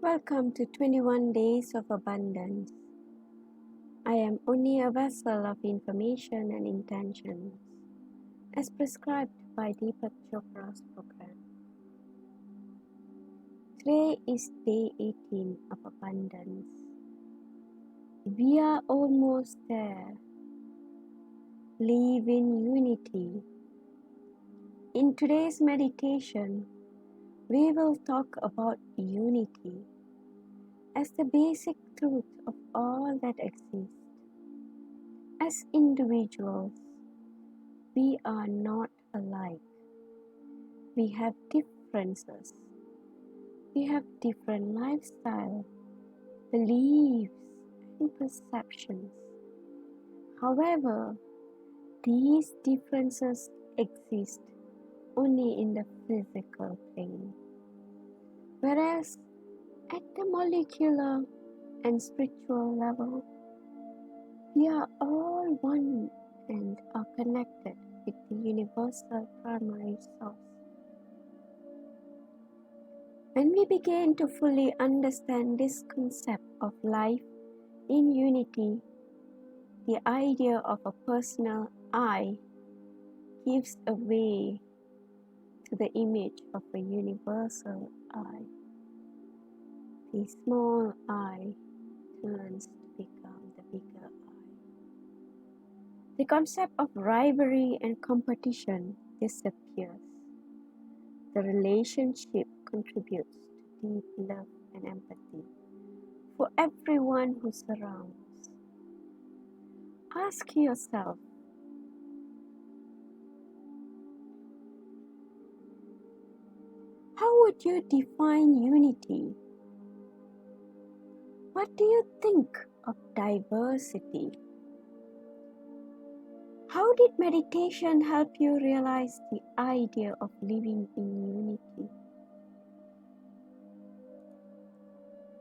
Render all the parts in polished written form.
Welcome to 21 Days of Abundance. I am only a vessel of information and intentions, as prescribed by Deepak Chopra's program. Today is day 18 of abundance. We are almost there. Live in unity. In today's meditation, we will talk about unity as the basic truth of all that exists. As individuals, we are not alike. We have differences. We have different lifestyle, beliefs, and perceptions. However, these differences exist only in the physical plane. Whereas at the molecular and spiritual level, we are all one and are connected with the universal primary source. When we begin to fully understand this concept of life in unity, the idea of a personal I gives way to the image of a universal I. The small I turns to become the bigger I. The concept of rivalry and competition disappears. The relationship contributes to deep love and empathy for everyone who surrounds. Ask yourself, how would you define unity? What do you think of diversity? How did meditation help you realize the idea of living in unity?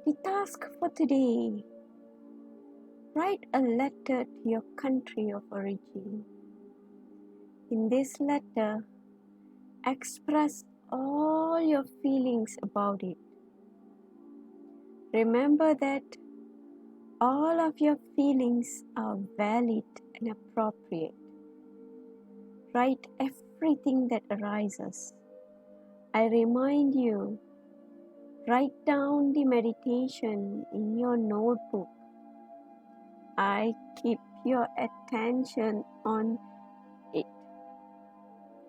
The task for today: write a letter to your country of origin. In this letter, express all your feelings about it. Remember that all of your feelings are valid and appropriate. Write everything that arises. I remind you, write down the meditation in your notebook. I keep your attention on it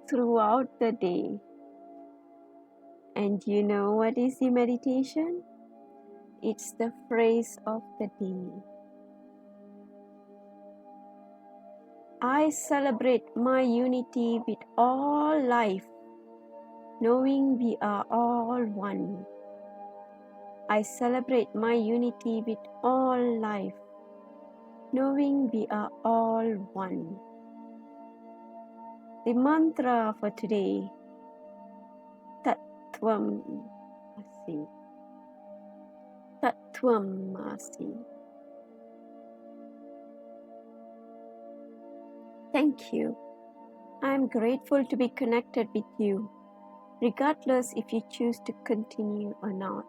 throughout the day. And you know what is the meditation? It's the phrase of the day. I celebrate my unity with all life, knowing we are all one. I celebrate my unity with all life, knowing we are all one. The mantra for today: Tattvam Asi. Tattvam Asi. Thank you. I am grateful to be connected with you, regardless if you choose to continue or not.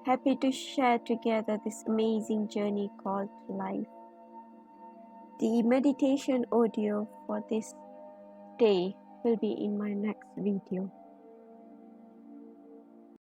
Happy to share together this amazing journey called life. The meditation audio for this day will be in my next video.